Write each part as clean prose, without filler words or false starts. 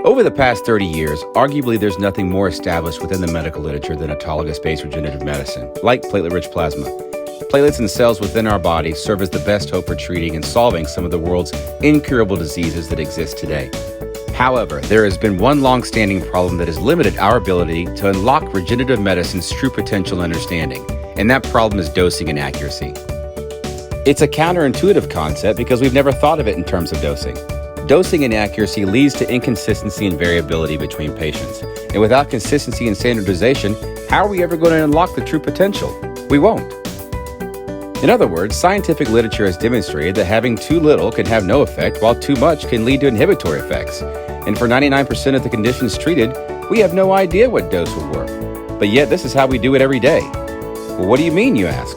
Over the past 30 years, arguably there's nothing more established within the medical literature than autologous-based regenerative medicine, like platelet-rich plasma. Platelets and cells within our body serve as the best hope for treating and solving some of the world's incurable diseases that exist today. However, there has been one long-standing problem that has limited our ability to unlock regenerative medicine's true potential and understanding, and that problem is dosing inaccuracy. It's a counterintuitive concept because we've never thought of it in terms of dosing. Dosing inaccuracy leads to inconsistency and variability between patients. And without consistency and standardization, how are we ever going to unlock the true potential? We won't. In other words, scientific literature has demonstrated that having too little can have no effect, while too much can lead to inhibitory effects. And for 99% of the conditions treated, we have no idea what dose would work. But yet, this is how we do it every day. Well, what do you mean, you ask?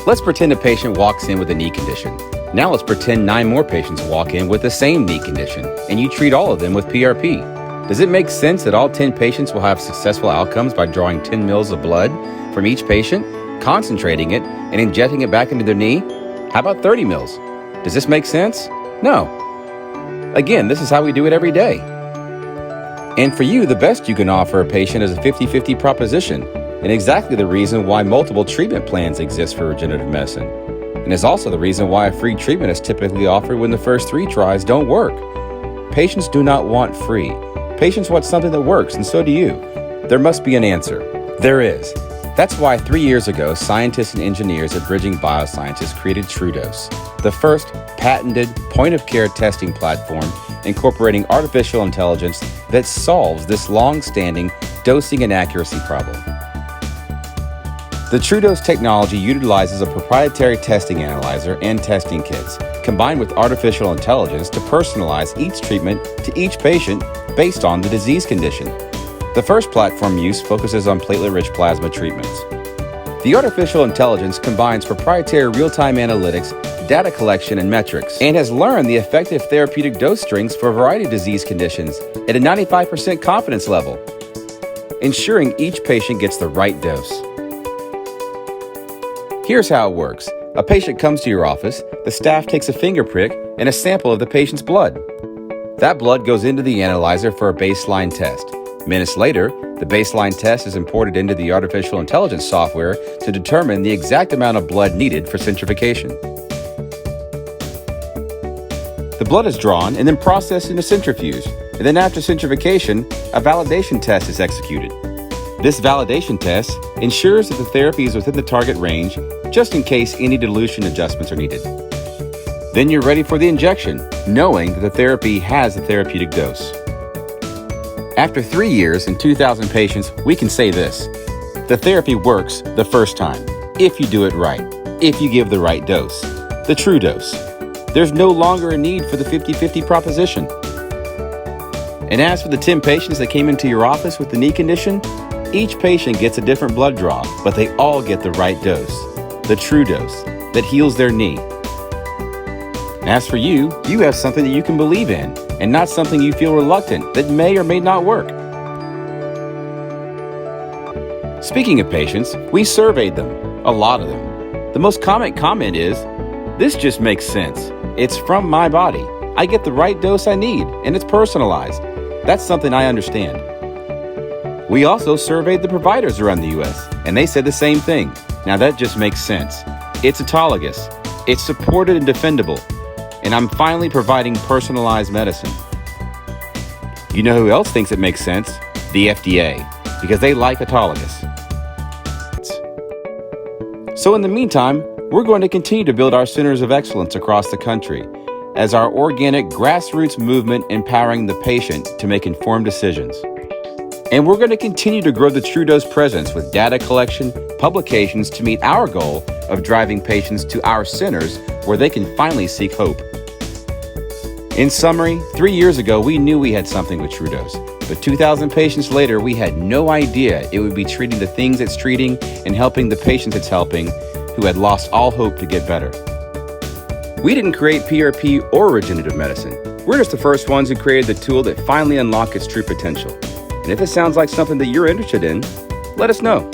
Let's pretend a patient walks in with a knee condition. Now let's pretend 9 more patients walk in with the same knee condition, and you treat all of them with PRP. Does it make sense that all 10 patients will have successful outcomes by drawing 10 mils of blood from each patient, concentrating it, and injecting it back into their knee? How about 30 mils? Does this make sense? No. Again, this is how we do it every day. And for you, the best you can offer a patient is a 50-50 proposition, and exactly the reason why multiple treatment plans exist for regenerative medicine. And is also the reason why a free treatment is typically offered when the first 3 tries don't work. Patients do not want free. Patients want something that works, and so do you. There must be an answer. There is. That's why 3 years ago, scientists and engineers at Bridging Biosciences created TruDOSE, the first patented point-of-care testing platform incorporating artificial intelligence that solves this long-standing dosing inaccuracy problem. The TruDOSE technology utilizes a proprietary testing analyzer and testing kits, combined with artificial intelligence to personalize each treatment to each patient based on the disease condition. The first platform use focuses on platelet-rich plasma treatments. The artificial intelligence combines proprietary real-time analytics, data collection, and metrics, and has learned the effective therapeutic dose strengths for a variety of disease conditions at a 95% confidence level, ensuring each patient gets the right dose. Here's how it works. A patient comes to your office, the staff takes a finger prick and a sample of the patient's blood. That blood goes into the analyzer for a baseline test. Minutes later, the baseline test is imported into the artificial intelligence software to determine the exact amount of blood needed for centrifugation. The blood is drawn and then processed in a centrifuge, and then after centrifugation, a validation test is executed. This validation test ensures that the therapy is within the target range, just in case any dilution adjustments are needed. Then you're ready for the injection, knowing that the therapy has a therapeutic dose. After 3 years and 2,000 patients, we can say this: the therapy works the first time, if you do it right, if you give the right dose, the true dose. There's no longer a need for the 50-50 proposition. And as for the 10 patients that came into your office with the knee condition, each patient gets a different blood draw, but they all get the right dose, the true dose, that heals their knee. As for you, you have something that you can believe in, and not something you feel reluctant that may or may not work. Speaking of patients, we surveyed them, a lot of them. The most common comment is, "This just makes sense. It's from my body. I get the right dose I need, and it's personalized. That's something I understand." We also surveyed the providers around the U.S., and they said the same thing. Now that just makes sense. It's autologous, it's supported and defendable, and I'm finally providing personalized medicine. You know who else thinks it makes sense? The FDA, because they like autologous. So in the meantime, we're going to continue to build our centers of excellence across the country as our organic grassroots movement empowering the patient to make informed decisions. And we're going to continue to grow the TruDOSE presence with data collection, publications to meet our goal of driving patients to our centers where they can finally seek hope. In summary, 3 years ago, we knew we had something with TruDOSE, but 2,000 patients later, we had no idea it would be treating the things it's treating and helping the patients it's helping who had lost all hope to get better. We didn't create PRP or regenerative medicine. We're just the first ones who created the tool that finally unlocked its true potential. And if it sounds like something that you're interested in, let us know.